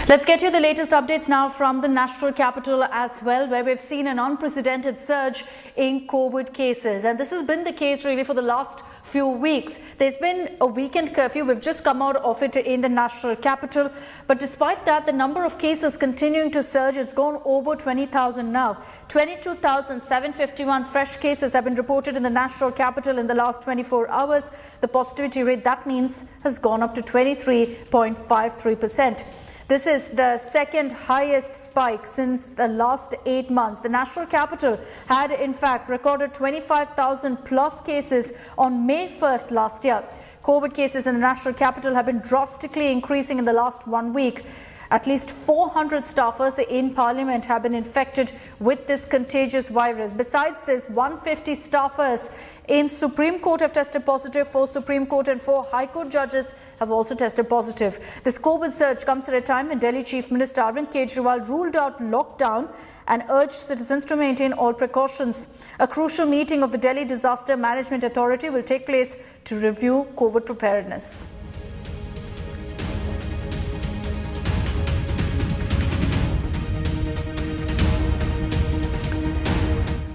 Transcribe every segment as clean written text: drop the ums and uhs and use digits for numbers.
Let's get you the latest updates now from the national capital as well, where we've seen an unprecedented surge in COVID cases. And this has been the case really for the last few weeks. There's been a weekend curfew. We've just come out of it in the national capital. But despite that, the number of cases continuing to surge. It's gone over 20,000 now. 22,751 fresh cases have been reported in the national capital in the last 24 hours. The positivity rate, that means, has gone up to 23.53%. This is the second highest spike since the last 8 months. The national capital had in fact recorded 25,000 plus cases on May 1st last year. COVID cases in the national capital have been drastically increasing in the last 1 week. At least 400 staffers in Parliament have been infected with this contagious virus. Besides this, 150 staffers in Supreme Court have tested positive. 4 Supreme Court and 4 High Court judges have also tested positive. This COVID surge comes at a time when Delhi Chief Minister Arvind Kejriwal ruled out lockdown and urged citizens to maintain all precautions. A crucial meeting of the Delhi Disaster Management Authority will take place to review COVID preparedness.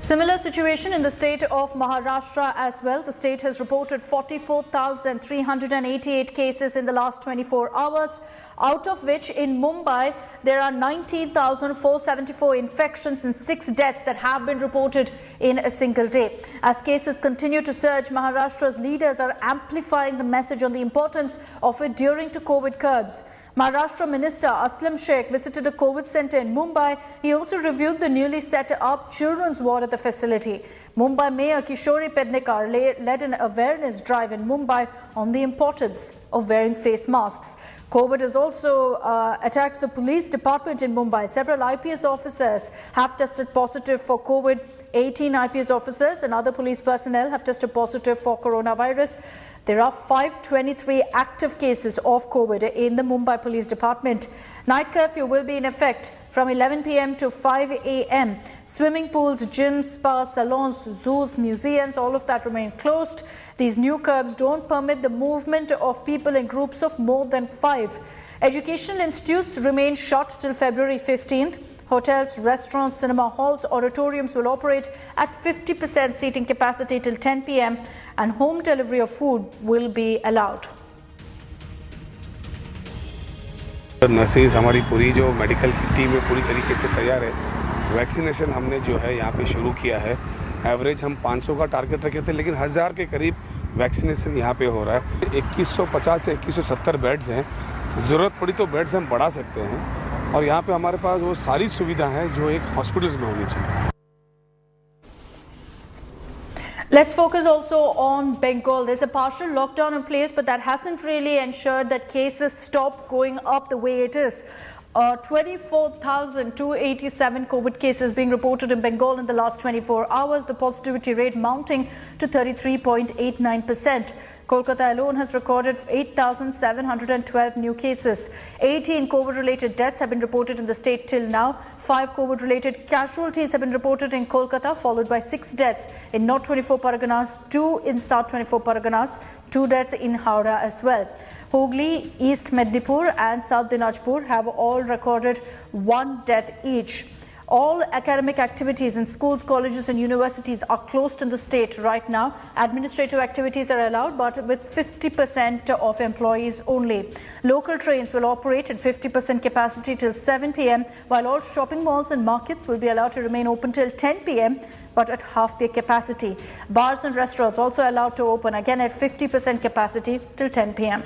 Similar situation in the state of Maharashtra as well. The state has reported 44,388 cases in the last 24 hours, out of which in Mumbai there are 19,474 infections and 6 deaths that have been reported in a single day. As cases continue to surge, Maharashtra's leaders are amplifying the message on the importance of adhering to COVID curbs. Maharashtra Minister Aslam Sheikh visited a COVID center in Mumbai. He also reviewed the newly set up children's ward at the facility. Mumbai Mayor Kishori Pednekar led an awareness drive in Mumbai on the importance of wearing face masks. COVID has also attacked the police department in Mumbai. Several IPS officers have tested positive for COVID. 18 IPS officers and other police personnel have tested positive for coronavirus. There are 523 active cases of COVID in the Mumbai Police Department. Night curfew will be in effect from 11 p.m. to 5 a.m. Swimming pools, gyms, spas, salons, zoos, museums, all of that remain closed. These new curbs don't permit the movement of people in groups of more than 5. Educational institutes remain shut till February 15th. Hotels, restaurants, cinema halls, auditoriums will operate at 50% seating capacity till 10 p.m. and home delivery of food will be allowed. Nurses हमारी पूरी जो medical की team है पूरी तरीके से तैयार है। वैक्सीनेशन हमने जो है यहाँ पे शुरू किया है। एवरेज हम 500 का टारगेट रखे थे, लेकिन 1000 के करीब वैक्सीनेशन यहाँ पे हो रहा है। 2150 से 2170 बेड्स हैं। ज़रूरत पड़ी तो बेड्स हम बढ़ा सकते हैं और यहाँ पे हमारे पास वो सारी सुविधा है जो एक हॉस्पिटल्स में होनी चाहिए। Let's focus also on Bengal. There's a partial lockdown in place, but that hasn't really ensured that cases stop going up the way it is. 24,287 COVID cases being reported in Bengal in the last 24 hours. The positivity rate mounting to 33.89%. Kolkata alone has recorded 8,712 new cases. 18 COVID-related deaths have been reported in the state till now. 5 COVID-related casualties have been reported in Kolkata, followed by 6 deaths in North 24 Parganas, 2 in South 24 Parganas, 2 deaths in Howrah as well. Hooghly, East Mednipur and South Dinajpur have all recorded 1 death each. All academic activities in schools, colleges and universities are closed in the state right now. Administrative activities are allowed, but with 50% of employees only. Local trains will operate at 50% capacity till 7 p.m, while all shopping malls and markets will be allowed to remain open till 10 p.m, but at half their capacity. Bars and restaurants also allowed to open again at 50% capacity till 10 p.m.